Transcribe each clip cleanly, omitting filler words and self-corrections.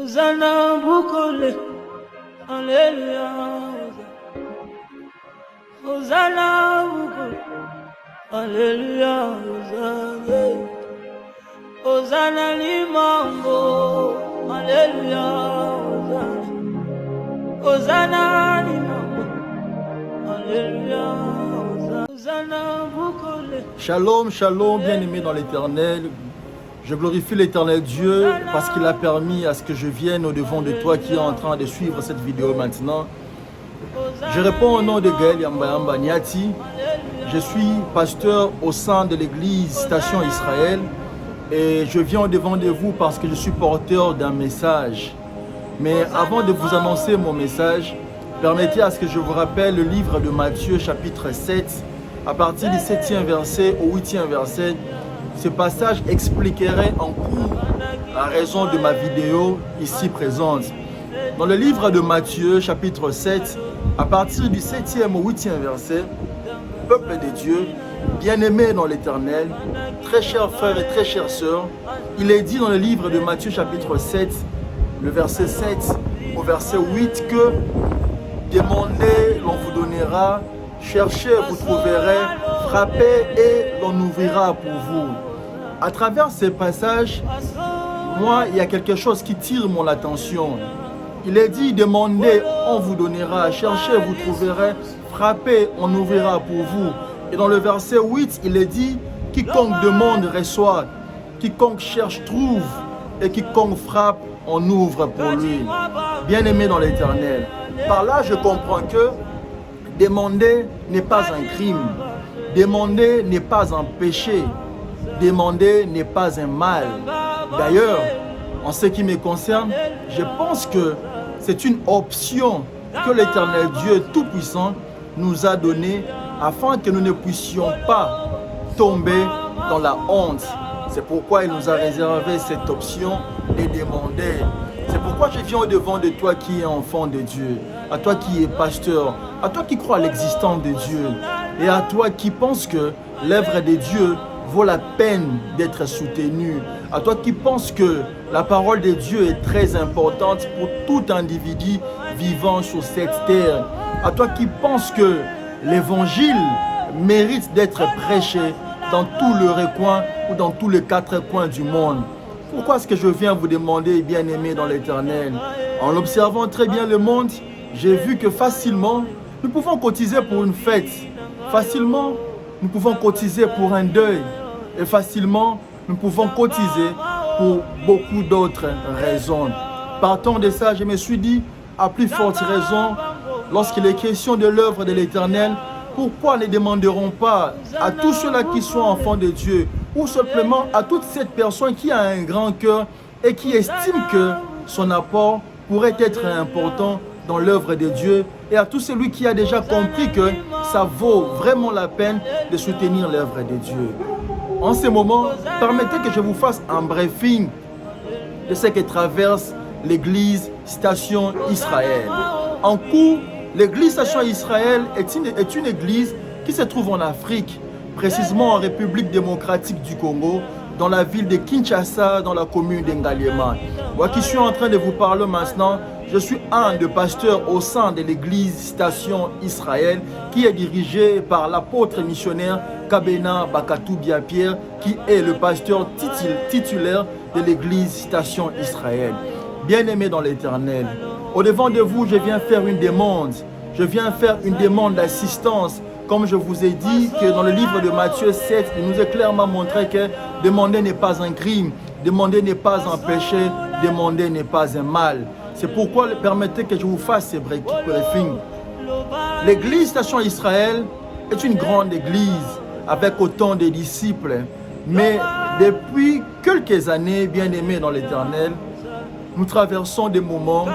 Hosanna Bukole, Alléluia. Hosanna Bukole, Alléluia. Hosanna Limango, Alléluia. Hosanna Limango, Alléluia. Hosanna Bukole. Shalom, shalom, bien-aimés dans l'Éternel. Je glorifie l'Éternel Dieu parce qu'il a permis à ce que je vienne au-devant de toi qui est en train de suivre cette vidéo maintenant. Je réponds au nom de Gaël Yamba Niati. Je suis pasteur au sein de l'église Station Israël et je viens au-devant de vous parce que je suis porteur d'un message. Mais avant de vous annoncer mon message, permettez à ce que je vous rappelle le livre de Matthieu chapitre 7 à partir du 7e verset au 8e verset. Ce passage expliquerait en cours la raison de ma vidéo ici présente. Dans le livre de Matthieu, chapitre 7, à partir du 7e au 8e verset, peuple de Dieu, bien-aimés dans l'Éternel, très chers frères et très chères sœurs, il est dit dans le livre de Matthieu, chapitre 7, le verset 7 au verset 8 que « Demandez, l'on vous donnera, cherchez, vous trouverez, frappez et l'on ouvrira pour vous. » À travers ces passages, moi, il y a quelque chose qui tire mon attention. Il est dit, demandez, on vous donnera, cherchez, vous trouverez, frappez, on ouvrira pour vous. Et dans le verset 8, il est dit, quiconque demande reçoit, quiconque cherche trouve, et quiconque frappe, on ouvre pour lui. Bien-aimé dans l'Éternel, par là, je comprends que demander n'est pas un crime, demander n'est pas un péché. Demander n'est pas un mal. D'ailleurs, en ce qui me concerne, je pense que c'est une option que l'Éternel Dieu Tout-Puissant nous a donnée afin que nous ne puissions pas tomber dans la honte. C'est pourquoi il nous a réservé cette option de demander. C'est pourquoi je viens au-devant de toi qui es enfant de Dieu, à toi qui es pasteur, à toi qui crois à l'existence de Dieu et à toi qui penses que l'œuvre de Dieu vaut la peine d'être soutenu. À toi qui penses que la parole de Dieu est très importante pour tout individu vivant sur cette terre. À toi qui penses que l'évangile mérite d'être prêché dans tout le recoin ou dans tous les quatre coins du monde. Pourquoi est-ce que je viens vous demander, bien-aimé dans l'Éternel? En observant très bien le monde, j'ai vu que facilement, nous pouvons cotiser pour une fête. Facilement, nous pouvons cotiser pour un deuil et facilement, nous pouvons cotiser pour beaucoup d'autres raisons. Partant de ça, je me suis dit, à plus forte raison, lorsqu'il est question de l'œuvre de l'Éternel, pourquoi ne demanderons pas à tous ceux-là qui sont enfants de Dieu ou simplement à toute cette personne qui a un grand cœur et qui estime que son apport pourrait être important dans l'œuvre de Dieu et à tout celui qui a déjà compris que ça vaut vraiment la peine de soutenir l'œuvre de Dieu. En ce moment, permettez que je vous fasse un briefing de ce que traverse l'église Station Israël. En cours, l'église Station Israël est une église qui se trouve en Afrique, précisément en République démocratique du Congo, dans la ville de Kinshasa, dans la commune d'Engaliema. Moi qui suis en train de vous parler maintenant, je suis un des pasteurs au sein de l'église Station Israël qui est dirigée par l'apôtre missionnaire Kabena Bakatou Biapierre qui est le pasteur titulaire de l'église Station Israël. Bien-aimé dans l'Éternel, au-devant de vous, je viens faire une demande. Je viens faire une demande d'assistance. Comme je vous ai dit que dans le livre de Matthieu 7, il nous est clairement montré que demander n'est pas un crime, demander n'est pas un péché, demander n'est pas un mal. C'est pourquoi permettez que je vous fasse ce briefing. L'église Station Israël est une grande église avec autant de disciples. Mais depuis quelques années, bien-aimés dans l'Éternel, nous traversons des moments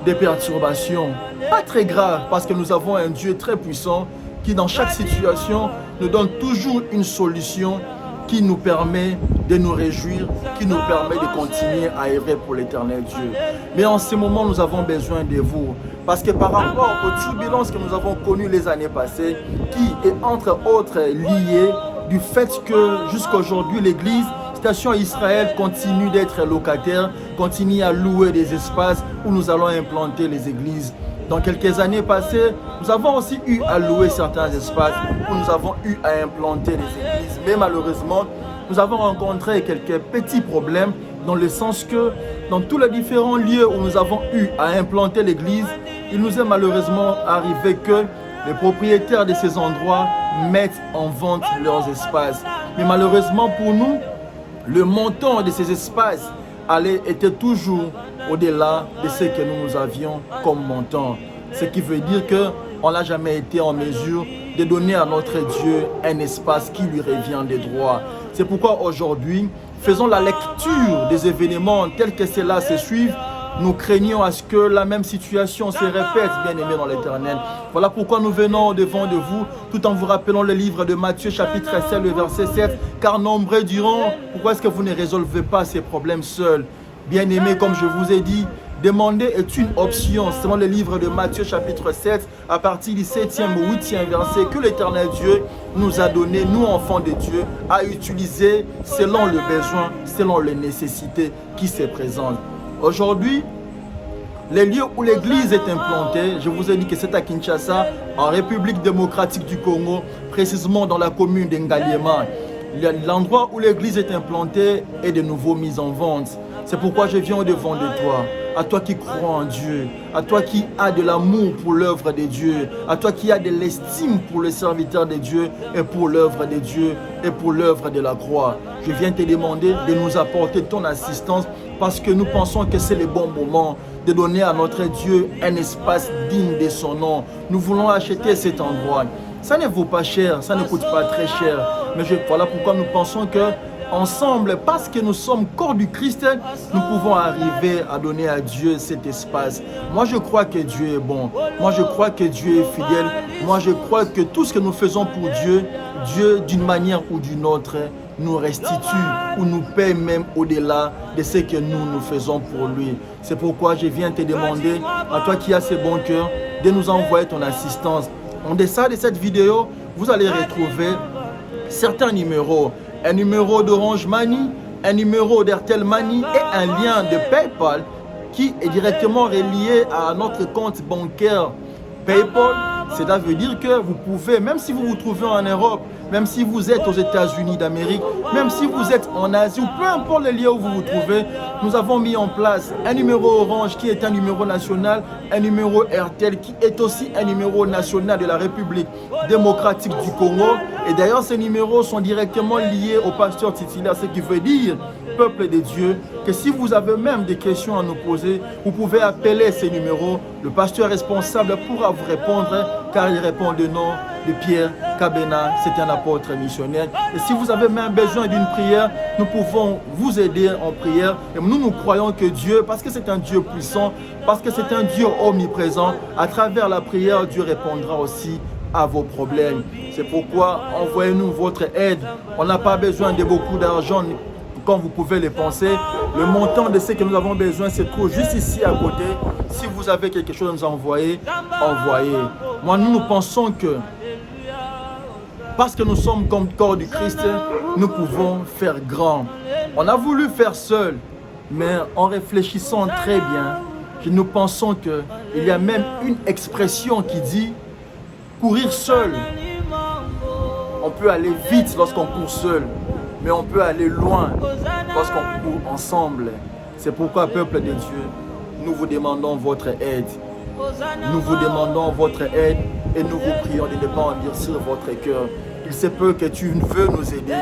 de perturbation. Pas très grave parce que nous avons un Dieu très puissant qui dans chaque situation nous donne toujours une solution qui nous permet de nous réjouir, qui nous permet de continuer à œuvrer pour l'Éternel Dieu. Mais en ce moment, nous avons besoin de vous. Parce que par rapport aux turbulences que nous avons connues les années passées, qui est entre autres liée du fait que jusqu'à aujourd'hui, l'Église Station Israël continue d'être locataire, continue à louer des espaces où nous allons implanter les églises. Dans quelques années passées, nous avons aussi eu à louer certains espaces où nous avons eu à implanter les églises. Mais malheureusement, nous avons rencontré quelques petits problèmes dans le sens que dans tous les différents lieux où nous avons eu à implanter l'église, il nous est malheureusement arrivé que les propriétaires de ces endroits mettent en vente leurs espaces. Mais malheureusement pour nous, le montant de ces espaces était toujours au-delà de ce que nous avions comme montant. Ce qui veut dire qu'on n'a jamais été en mesure de donner à notre Dieu un espace qui lui revient de droit. C'est pourquoi aujourd'hui, faisons la lecture des événements tels que cela se suivent. Nous craignons à ce que la même situation se répète, bien-aimés dans l'Éternel. Voilà pourquoi nous venons au-devant de vous, tout en vous rappelant le livre de Matthieu, chapitre 7, le verset 7. Car nombreux diront, pourquoi est-ce que vous ne résolvez pas ces problèmes seuls? Bien-aimés, comme je vous ai dit, demander est une option. Selon le livre de Matthieu, chapitre 7, à partir du 7e ou 8e verset, que l'Éternel Dieu nous a donné, nous enfants de Dieu, à utiliser selon le besoin, selon les nécessités qui se présentent. Aujourd'hui, les lieux où l'église est implantée, je vous ai dit que c'est à Kinshasa, en République démocratique du Congo, précisément dans la commune d'Ngaliema. L'endroit où l'église est implantée est de nouveau mis en vente. C'est pourquoi je viens au-devant de toi, à toi qui crois en Dieu, à toi qui as de l'amour pour l'œuvre de Dieu, à toi qui as de l'estime pour le serviteur de Dieu et pour l'œuvre de Dieu et pour l'œuvre de la croix. Je viens te demander de nous apporter ton assistance parce que nous pensons que c'est le bon moment de donner à notre Dieu un espace digne de son nom. Nous voulons acheter cet endroit. Ça ne vaut pas cher, ça ne coûte pas très cher. Mais voilà pourquoi nous pensons que ensemble, parce que nous sommes corps du Christ, nous pouvons arriver à donner à Dieu cet espace. Moi, je crois que Dieu est bon. Moi, je crois que Dieu est fidèle. Moi, je crois que tout ce que nous faisons pour Dieu, Dieu, d'une manière ou d'une autre, nous restitue ou nous paie même au-delà de ce que nous faisons pour lui. C'est pourquoi je viens te demander, à toi qui as ce bon cœur, de nous envoyer ton assistance. En dessous de cette vidéo, vous allez retrouver certains numéros. Un numéro d'Orange Money, un numéro d'Airtel Money et un lien de PayPal qui est directement relié à notre compte bancaire PayPal. Cela veut dire que vous pouvez, même si vous vous trouvez en Europe, même si vous êtes aux États-Unis d'Amérique, même si vous êtes en Asie ou peu importe le lieu où vous vous trouvez, nous avons mis en place un numéro Orange qui est un numéro national, un numéro Airtel qui est aussi un numéro national de la République démocratique du Congo. Et d'ailleurs, ces numéros sont directement liés au pasteur titulaire, ce qui veut dire, peuple de Dieu, que si vous avez même des questions à nous poser, vous pouvez appeler ces numéros. Le pasteur responsable pourra vous répondre car il répond de nom de Pierre Kabena, c'est un apôtre missionnaire. Et si vous avez même besoin d'une prière, nous pouvons vous aider en prière. Et nous croyons que Dieu, parce que c'est un Dieu puissant, parce que c'est un Dieu omniprésent, à travers la prière, Dieu répondra aussi à vos problèmes. C'est pourquoi envoyez-nous votre aide. On n'a pas besoin de beaucoup d'argent comme vous pouvez le penser. Le montant de ce que nous avons besoin se trouve juste ici à côté. Si vous avez quelque chose à nous envoyer, envoyez. Moi, nous pensons que parce que nous sommes comme corps du Christ, nous pouvons faire grand. On a voulu faire seul, mais en réfléchissant très bien, nous pensons qu'il y a même une expression qui dit courir seul. On peut aller vite lorsqu'on court seul, mais on peut aller loin lorsqu'on court ensemble. C'est pourquoi, peuple de Dieu, nous vous demandons votre aide. Nous vous demandons votre aide et nous vous prions de ne pas endurcir votre cœur. Il se peut que tu veux nous aider,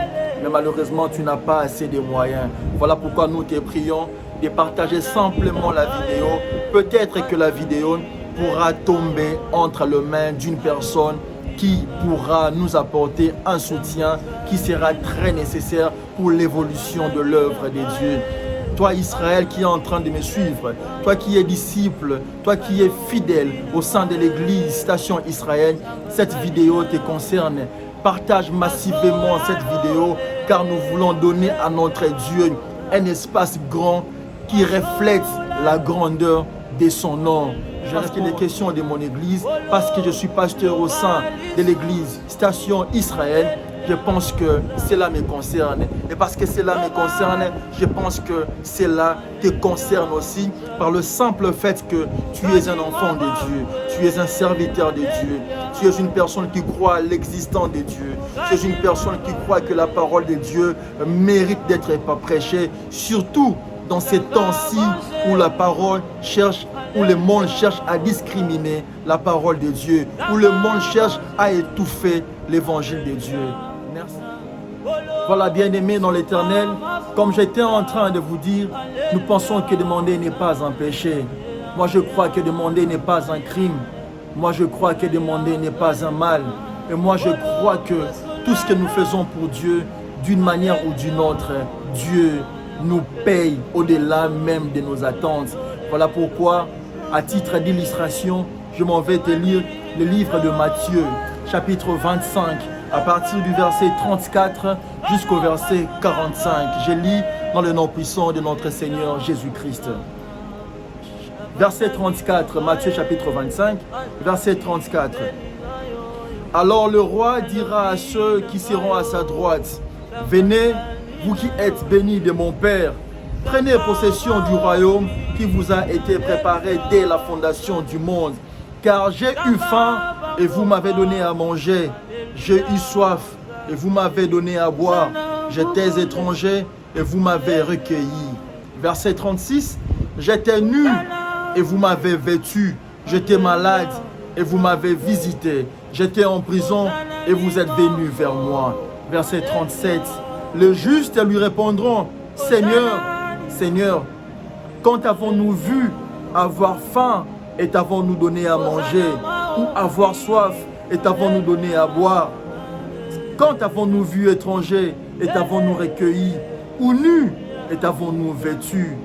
mais malheureusement, tu n'as pas assez de moyens. Voilà pourquoi nous te prions de partager simplement la vidéo. Peut-être que la vidéo pourra tomber entre les mains d'une personne qui pourra nous apporter un soutien qui sera très nécessaire pour l'évolution de l'œuvre de Dieu. Toi Israël qui est en train de me suivre, toi qui es disciple, toi qui es fidèle au sein de l'église Station Israël, cette vidéo te concerne. Partage massivement cette vidéo car nous voulons donner à notre Dieu un espace grand qui reflète la grandeur de son nom. Je reste les questions de mon église parce que je suis pasteur au sein de l'église Station Israël. je pense que cela me concerne. Et parce que cela me concerne, je pense que cela te concerne aussi par le simple fait que tu es un enfant de Dieu, tu es un serviteur de Dieu, tu es une personne qui croit à l'existence de Dieu, tu es une personne qui croit que la parole de Dieu mérite d'être prêchée, surtout dans ces temps-ci où la parole cherche, où le monde cherche à discriminer la parole de Dieu, où le monde cherche à étouffer l'évangile de Dieu. Merci. Voilà, bien-aimés dans l'Éternel, comme j'étais en train de vous dire, nous pensons que demander n'est pas un péché. Moi, je crois que demander n'est pas un crime. Moi, je crois que demander n'est pas un mal. Et moi, je crois que tout ce que nous faisons pour Dieu, d'une manière ou d'une autre, Dieu nous paye au-delà même de nos attentes. Voilà pourquoi, à titre d'illustration, je m'en vais te lire le livre de Matthieu, chapitre 25, à partir du verset 34 jusqu'au verset 45. Je lis dans le nom puissant de notre Seigneur Jésus-Christ. Verset 34, Matthieu chapitre 25, verset 34. Alors le roi dira à ceux qui seront à sa droite, « Venez, vous qui êtes bénis de mon Père, prenez possession du royaume qui vous a été préparé dès la fondation du monde. Car j'ai eu faim et vous m'avez donné à manger. J'ai eu soif et vous m'avez donné à boire. J'étais étranger et vous m'avez recueilli. » Verset 36. J'étais nu et vous m'avez vêtu. J'étais malade et vous m'avez visité. J'étais en prison et vous êtes venus vers moi. Verset 37. Les justes lui répondront, Seigneur, Seigneur, quand avons-nous vu avoir faim et t'avons-nous donné à manger, ou avoir soif et t'avons-nous donné à boire? Quand avons-nous vu étranger et t'avons-nous recueilli, ou nu et t'avons-nous vêtu?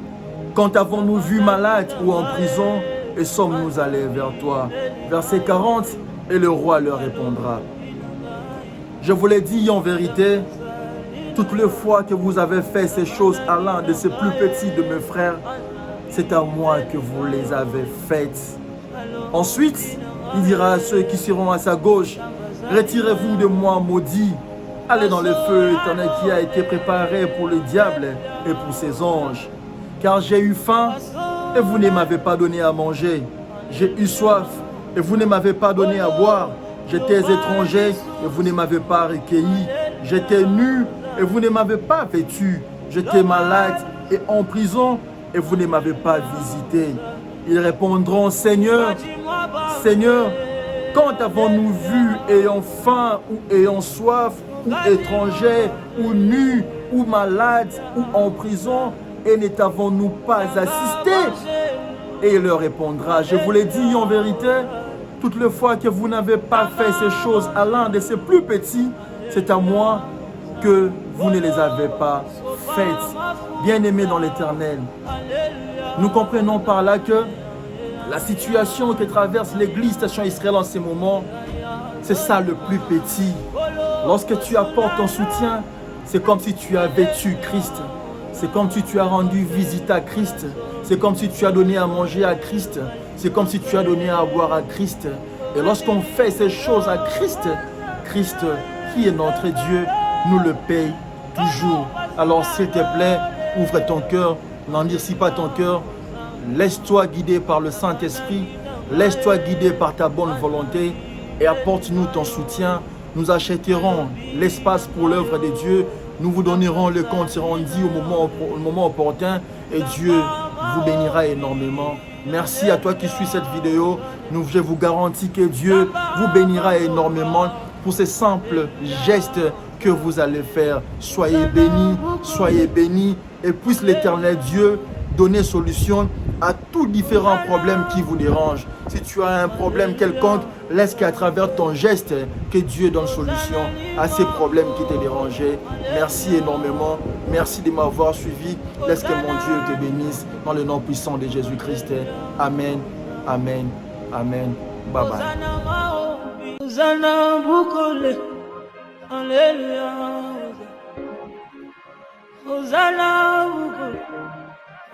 Quand avons-nous vu malade ou en prison et sommes-nous allés vers toi? Verset 40, et le roi leur répondra. Je vous l'ai dit en vérité, toutes les fois que vous avez fait ces choses à l'un de ces plus petits de mes frères, c'est à moi que vous les avez faites. Ensuite, il dira à ceux qui seront à sa gauche, retirez-vous de moi, maudits, allez dans le feu éternel qui a été préparé pour le diable et pour ses anges. Car j'ai eu faim et vous ne m'avez pas donné à manger. J'ai eu soif et vous ne m'avez pas donné à boire. J'étais étranger et vous ne m'avez pas recueilli. J'étais nu et vous ne m'avez pas vêtu. J'étais malade et en prison et vous ne m'avez pas visité. Ils répondront, Seigneur, Seigneur, quand avons-nous vu ayant faim ou ayant soif, ou étranger, ou nu, ou malade, ou en prison, et ne t'avons-nous pas assisté? Et il leur répondra, je vous l'ai dit en vérité, toutes les fois que vous n'avez pas fait ces choses à l'un de ces plus petits, c'est à moi que vous ne les avez pas faites. Bien-aimés dans l'Éternel, nous comprenons par là que la situation que traverse l'Église Station Israël en ces moments, c'est ça le plus petit. Lorsque tu apportes ton soutien, c'est comme si tu as vêtu Christ. C'est comme si tu as rendu visite à Christ. C'est comme si tu as donné à manger à Christ. C'est comme si tu as donné à boire à Christ. Et lorsqu'on fait ces choses à Christ, Christ qui est notre Dieu, nous le paye toujours. Alors s'il te plaît, ouvre ton cœur, n'endurcis pas ton cœur. Laisse-toi guider par le Saint-Esprit. Laisse-toi guider par ta bonne volonté. Et apporte-nous ton soutien. Nous achèterons l'espace pour l'œuvre de Dieu. Nous vous donnerons le compte rendu au moment opportun. Et Dieu vous bénira énormément. Merci à toi qui suis cette vidéo. Je vous garantis que Dieu vous bénira énormément pour ces simples gestes que vous allez faire. Soyez bénis et puisse l'Éternel Dieu donner solution à tous différents problèmes qui vous dérangent. Si tu as un problème quelconque, laisse qu'à travers ton geste, que Dieu donne solution à ces problèmes qui te dérangeaient. Merci énormément. Merci de m'avoir suivi. Laisse que mon Dieu te bénisse dans le nom puissant de Jésus-Christ. Amen. Amen. Amen. Bye bye.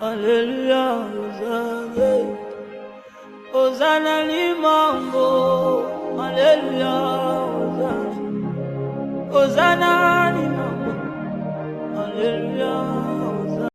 Alléluia, Hosanna limambo, Alléluia, Hosanna, Alléluia.